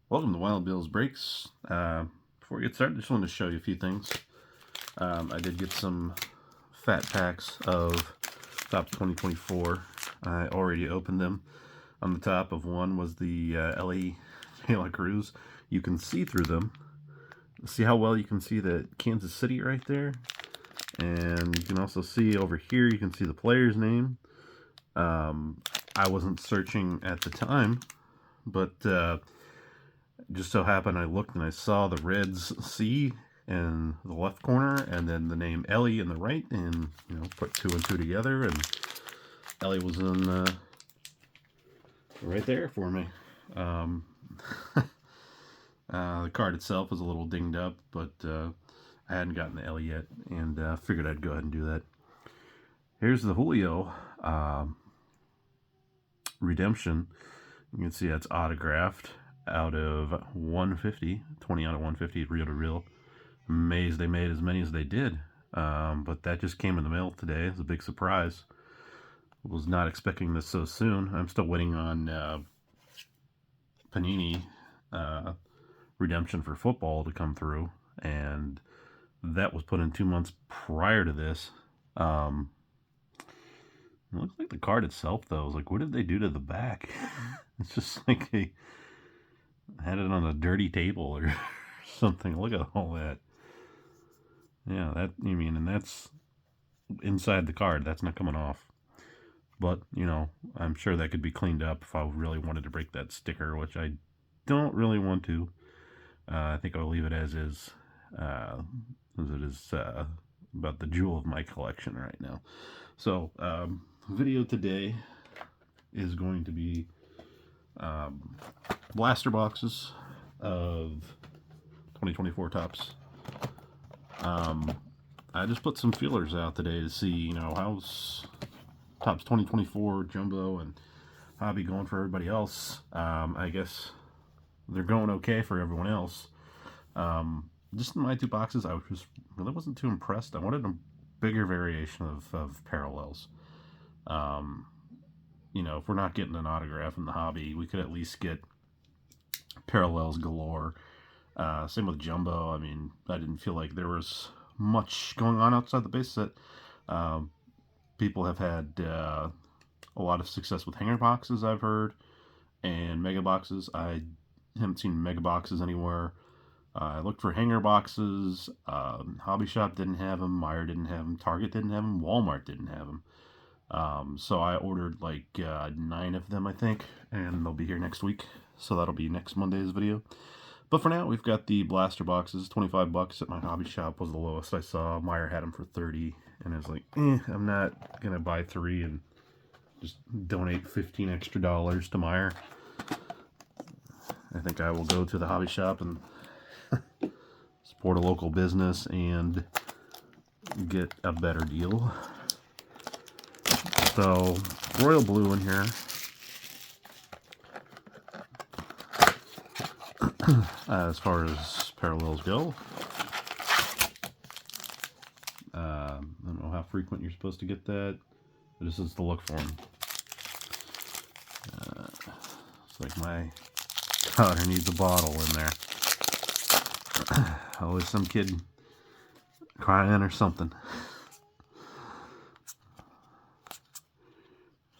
Welcome to Wild Bill's Breaks. Before we get started, I just wanted to show you a few things. I did get some fat packs of Topps 2024. I already opened them. On the top of one was the Elly Cruz. You can see through them. See how well you can see the Kansas City right there? And you can also see over here, you can see the player's name. I wasn't searching at the time, but just so happened I looked and I saw the Reds C in the left corner and then the name Elly in the right, and put two and two together, and Elly was in right there for me. The card itself was a little dinged up, but I hadn't gotten the Elly yet, and figured I'd go ahead and do that. Here's the Julio redemption. You can see that's autographed out of 150, 20 out of 150, reel to reel. Amazed they made as many as they did, but that just came in the mail today. It's a big surprise. Was not expecting this so soon. I'm still waiting on Panini redemption for football to come through, and that was put in 2 months prior to this. It looks like the card itself, though, is like, what did they do to the back? It's just like they had it on a dirty table or something. Look at all that. Yeah, and that's inside the card. That's not coming off. But, I'm sure that could be cleaned up if I really wanted to break that sticker, which I don't really want to. I think I'll leave it as is, as it is about the jewel of my collection right now. So, video today is going to be blaster boxes of 2024 Topps. I just put some feelers out today to see, how's Topps 2024 Jumbo and Hobby going for everybody else. I guess they're going okay for everyone else. Just in my two boxes, I just really wasn't too impressed. I wanted a bigger variation of parallels. If we're not getting an autograph in the hobby, we could at least get parallels galore. Same with Jumbo. I mean, I didn't feel like there was much going on outside the base set. People have had a lot of success with hanger boxes, I've heard, and mega boxes. I haven't seen mega boxes anywhere. I looked for hanger boxes. Hobby Shop didn't have them. Meijer didn't have them. Target didn't have them. Walmart didn't have them. So I ordered like 9 of them, I think, and they'll be here next week. So that'll be next Monday's video. But for now, we've got the blaster boxes. $25 at my Hobby Shop was the lowest I saw. Meijer had them for 30, and I was like, I'm not gonna buy 3 and just donate $15 extra to Meijer. I think I will go to the Hobby Shop and support a local business and get a better deal. So, royal blue in here. As far as parallels go, I don't know how frequent you're supposed to get that, but this is the look for them. It's like my counter needs a bottle in there. Always some kid crying or something.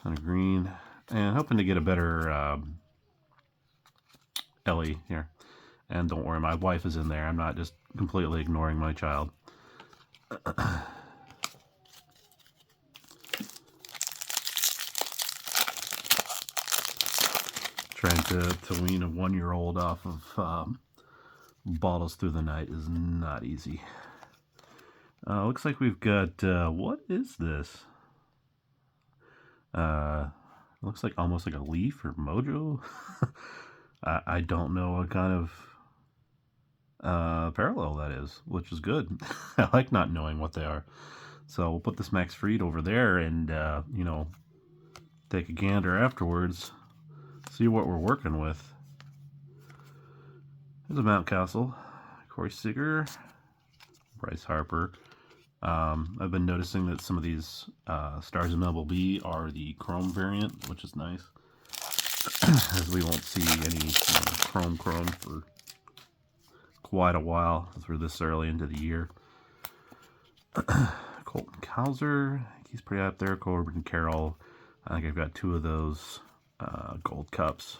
Kind of green, and hoping to get a better Elly here. And don't worry, my wife is in there. I'm not just completely ignoring my child. Trying to wean a 1-year-old off of bottles through the night is not easy. Looks like we've got, what is this? Looks like almost like a leaf or mojo. I don't know what kind of parallel that is, which is good. I like not knowing what they are. So we'll put this Max Fried over there and, take a gander afterwards. See what we're working with. There's a Mountcastle, Corey Seager, Bryce Harper. I've been noticing that some of these Stars of MLB are the chrome variant, which is nice. as we won't see any chrome for quite a while as we're this early into the year. Colton Cowser, he's pretty up there. Corbin Carroll, I think I've got 2 of those gold cups.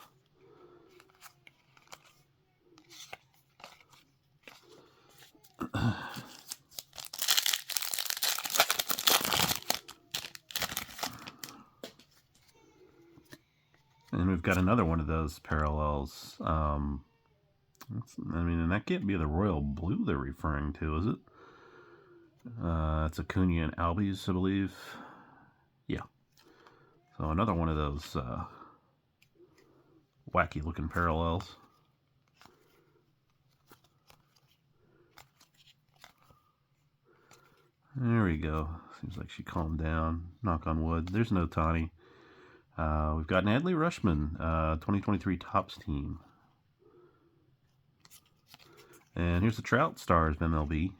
And we've got another one of those parallels. I mean, and that can't be the royal blue they're referring to, is it? It's Acuna and Albies, I believe. Yeah. So another one of those wacky looking parallels. There we go. Seems like she calmed down. Knock on wood. There's no Tawny. We've got an Adley Rushman, 2023 Topps team. And here's the Trout Stars MLB.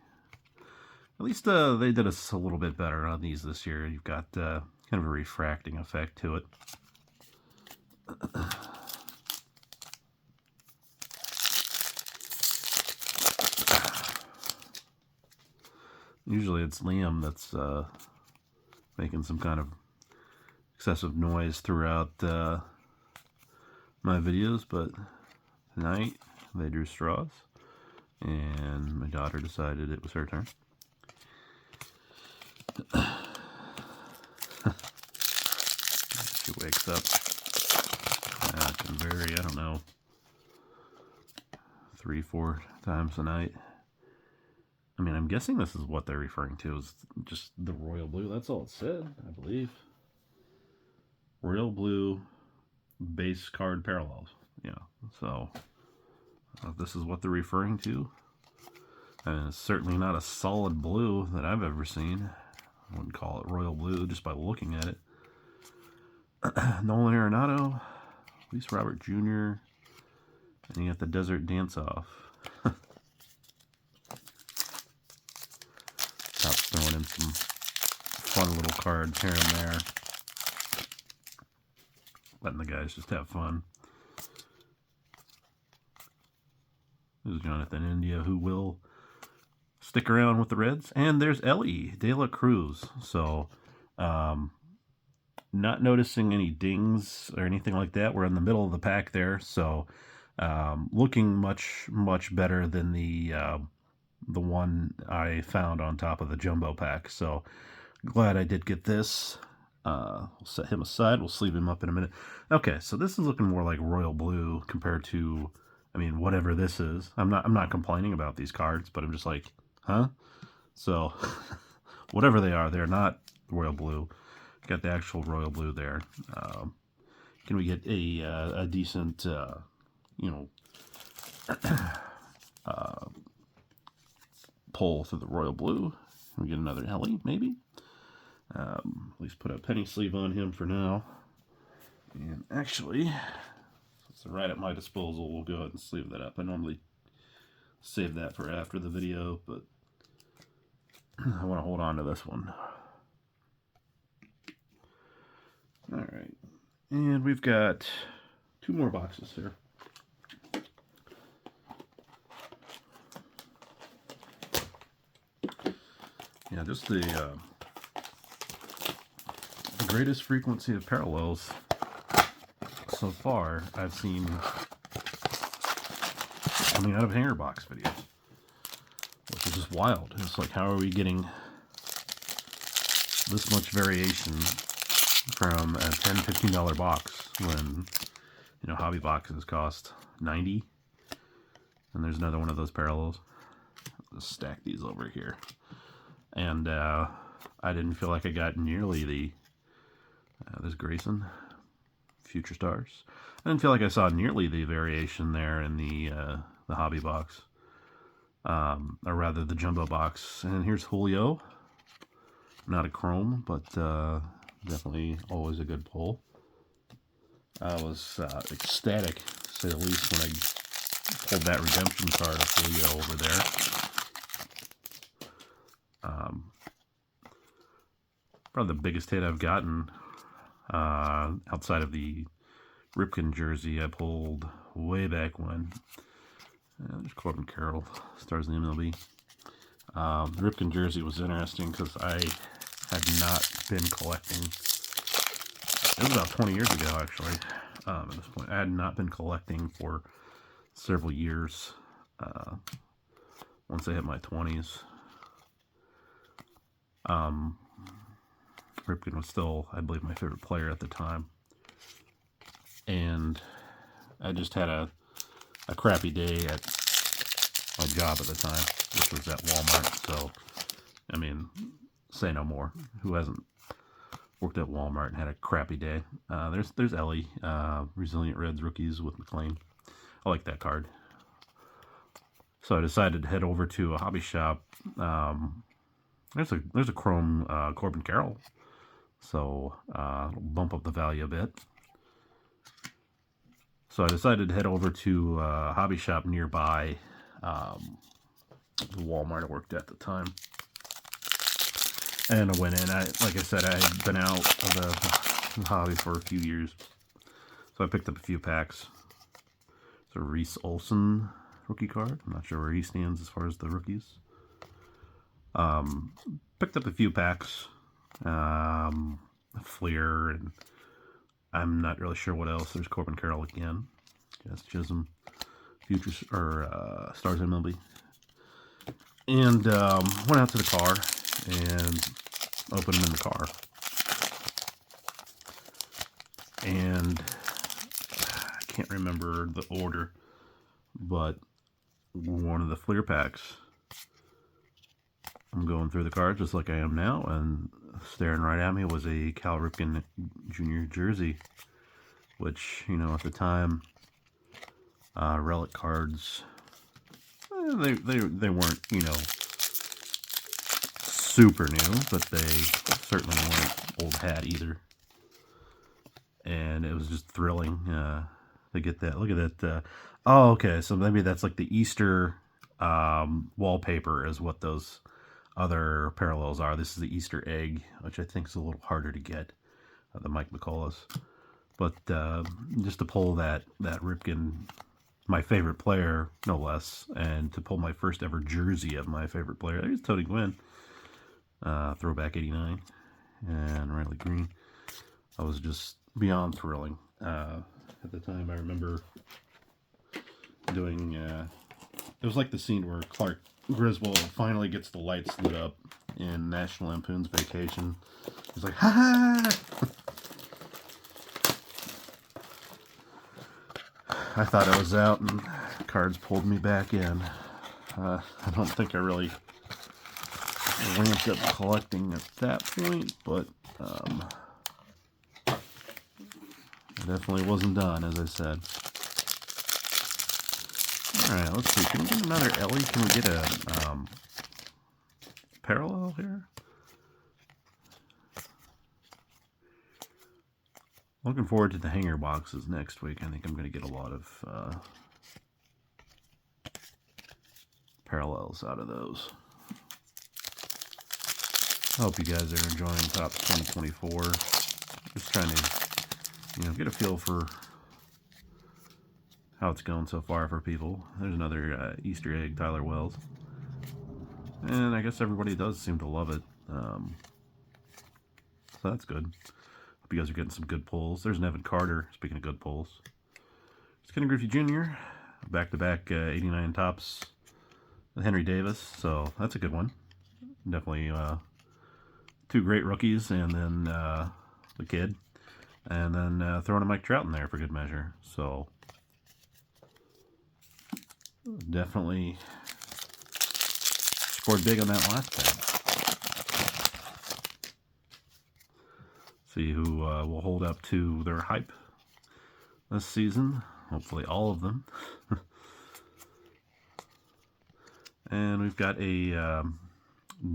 At least they did us a little bit better on these this year. You've got kind of a refracting effect to it. Usually it's Liam that's making some kind of excessive noise throughout my videos, but tonight they drew straws, and my daughter decided it was her turn. She wakes up can vary, I don't know, 3-4 times a night. I mean, I'm guessing this is what they're referring to as just the royal blue. That's all it said, I believe. Royal blue base card parallels. Yeah, so this is what they're referring to. And it's certainly not a solid blue that I've ever seen. I wouldn't call it royal blue just by looking at it. Nolan Arenado, Luis Robert Jr., and you got the Desert Dance-Off. Topps throwing in some fun little cards here and there. Letting the guys just have fun. There's Jonathan India, who will stick around with the Reds. And there's Elly, De La Cruz. So, not noticing any dings or anything like that. We're in the middle of the pack there. So, looking much, much better than the one I found on top of the jumbo pack. So, glad I did get this. We'll set him aside. We'll sleeve him up in a minute. Okay, so this is looking more like royal blue compared to, I mean, whatever this is. I'm not complaining about these cards, but I'm just like, huh? So, whatever they are, they're not royal blue. Got the actual royal blue there. Can we get a decent, pull through the royal blue? Can we get another Elly, maybe? At least put a penny sleeve on him for now. And actually, it's right at my disposal, we'll go ahead and sleeve that up. I normally save that for after the video, but I want to hold on to this one. Alright, and we've got 2 more boxes here. Yeah, just the greatest frequency of parallels so far I've seen coming out of hanger box videos, which is just wild. It's like, how are we getting this much variation from a $10-15 box when, you know, hobby boxes cost $90? And there's another one of those parallels. Let's stack these over here. And I didn't feel like I got nearly the there's Grayson, Future Stars. I didn't feel like I saw nearly the variation there in the hobby box, or rather the jumbo box. And here's Julio, not a chrome, but definitely always a good pull. I was ecstatic, to say the least, when I pulled that redemption card of Julio over there. Probably the biggest hit I've gotten outside of the Ripken jersey I pulled way back when. There's Corbin Carroll, stars in the MLB. The Ripken jersey was interesting because I had not been collecting. It was about 20 years ago, actually, at this point. I had not been collecting for several years once I hit my 20s. Ripken was still, I believe, my favorite player at the time. And I just had a crappy day at my job at the time, which was at Walmart. So, I mean, say no more. Who hasn't worked at Walmart and had a crappy day? There's Elly, Resilient Reds rookies with McLean. I like that card. So I decided to head over to a hobby shop. There's a chrome Corbin Carroll, so it'll bump up the value a bit. So I decided to head over to a hobby shop nearby, the Walmart I worked at the time. And I went in. Like I said, I had been out of the hobby for a few years, so I picked up a few packs. It's a Reese Olson rookie card. I'm not sure where he stands as far as the rookies. Picked up a few packs, Fleer, and I'm not really sure what else. There's Corbin Carroll again. Yes, Chisholm, Futures or Stars MLB. And went out to the car and opened them in the car. And I can't remember the order, but one of the Fleer packs, I'm going through the cards just like I am now, and staring right at me was a Cal Ripken Jr. jersey, which, you know, at the time, relic cards, they weren't, you know, super new, but they certainly weren't old hat either. And it was just thrilling to get that. Look at that. Oh, okay, so maybe that's like the Easter wallpaper is what those other parallels are. This is the Easter egg, which I think is a little harder to get, the Mike McCullough. But just to pull that Ripken, my favorite player, no less, and to pull my first ever jersey of my favorite player. There's Tony Gwynn, throwback 89, and Riley Green. I was just beyond thrilling. At the time, I remember doing, it was like the scene where Clark Griswold finally gets the lights lit up in National Lampoon's Vacation. He's like, ha ha! I thought I was out, and cards pulled me back in. I don't think I really ramped up collecting at that point, but I definitely wasn't done, as I said. Alright, let's see. Can we get another Elly? Can we get a parallel here? Looking forward to the hanger boxes next week. I think I'm going to get a lot of parallels out of those. I hope you guys are enjoying Topps 2024. Just trying to, you know, get a feel for how it's going so far for people. There's another Easter egg, Tyler Wells. And I guess everybody does seem to love it. So that's good. Hope you guys are getting some good pulls. There's Nevin Carter, speaking of good pulls. It's Kenny Griffey Jr., back-to-back 89 Topps with Henry Davis, so that's a good one. Definitely two great rookies, and then the kid. And then throwing a Mike Trout in there for good measure. So definitely scored big on that last pack. See who will hold up to their hype this season. Hopefully all of them. And we've got a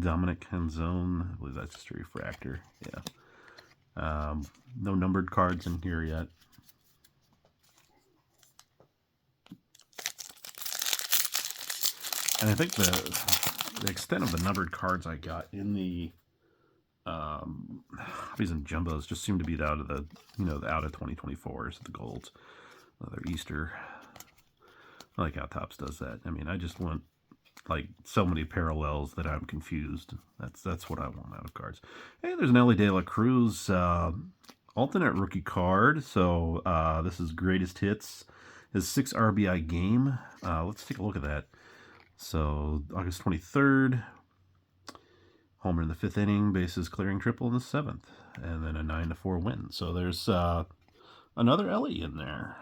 Dominic Canzone. I believe that's just a refractor. Yeah. No numbered cards in here yet. And I think the extent of the numbered cards I got in the hobbies and jumbos just seem to be out of the, out of 2024s, the golds. Another Easter. I like how Topps does that. I mean, I just want like so many parallels that I'm confused. That's what I want out of cards. Hey, there's an Elly Cruz alternate rookie card. So this is greatest hits. His 6 RBI game. Let's take a look at that. So August 23rd. Homer in the 5th inning, bases clearing triple in the 7th, and then a 9-4 win. So there's another Elly in there.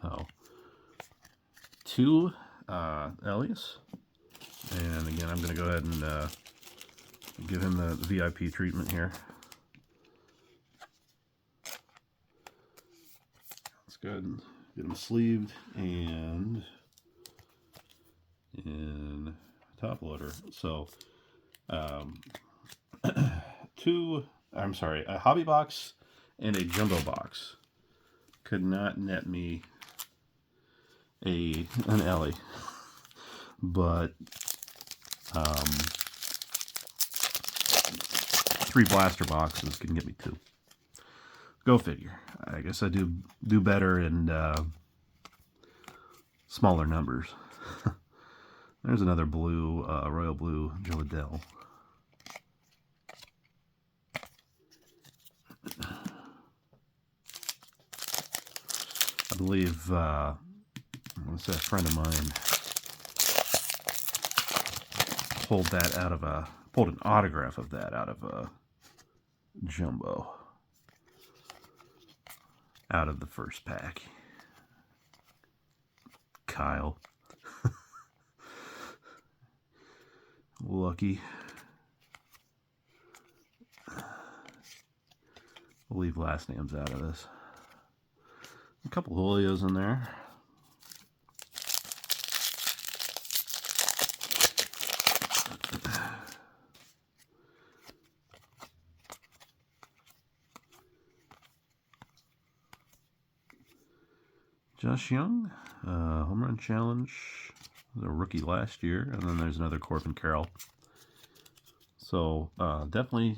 So 2 Ellys. And again, I'm going to go ahead and give him the VIP treatment here. Let's go ahead and get him sleeved and in top loader. So, a hobby box and a jumbo box could not net me an Elly, but 3 blaster boxes can get me 2. Go figure. I guess I do better in smaller numbers. There's another blue, royal blue Joe Adele. I believe, I want to say a friend of mine pulled an autograph of that out of a jumbo, out of the first pack. Kyle. Lucky. We'll leave last names out of this. A couple Julios in there. Josh Young, home run challenge, the rookie last year, and then there's another Corbin Carroll. So definitely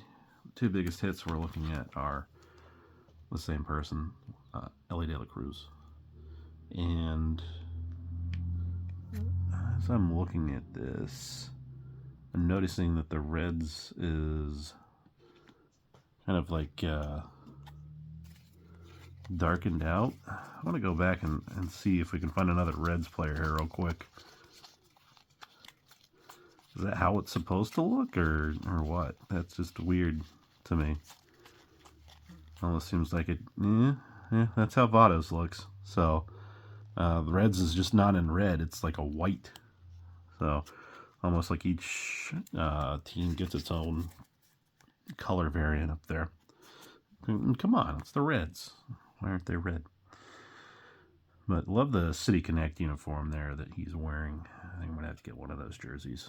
2 biggest hits we're looking at are the same person, Elly Cruz. And as I'm looking at this, I'm noticing that the Reds is kind of like darkened out. I want to go back and see if we can find another Reds player here real quick. Is that how it's supposed to look, or what? That's just weird to me. Almost seems like it. Yeah, that's how Votto's looks. So the Reds is just not in red; it's like a white. So almost like each team gets its own color variant up there. Come on, it's the Reds. Why aren't they red? But love the City Connect uniform there that he's wearing. I think I'm gonna have to get one of those jerseys.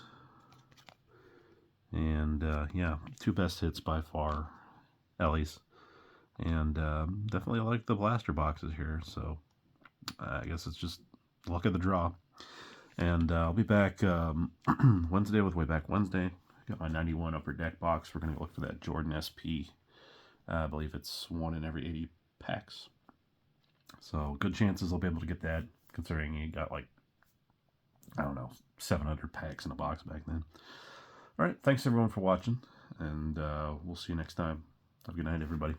And yeah, 2 best hits by far, Ellys. And definitely like the blaster boxes here. So I guess it's just luck of the draw. And I'll be back Wednesday with Way Back Wednesday. Got my 91 Upper Deck box. We're going to look for that Jordan SP. I believe it's 1 in every 80 packs. So good chances I'll be able to get that, considering he got like, I don't know, 700 packs in a box back then. All right, thanks everyone for watching, and we'll see you next time. Have a good night, everybody.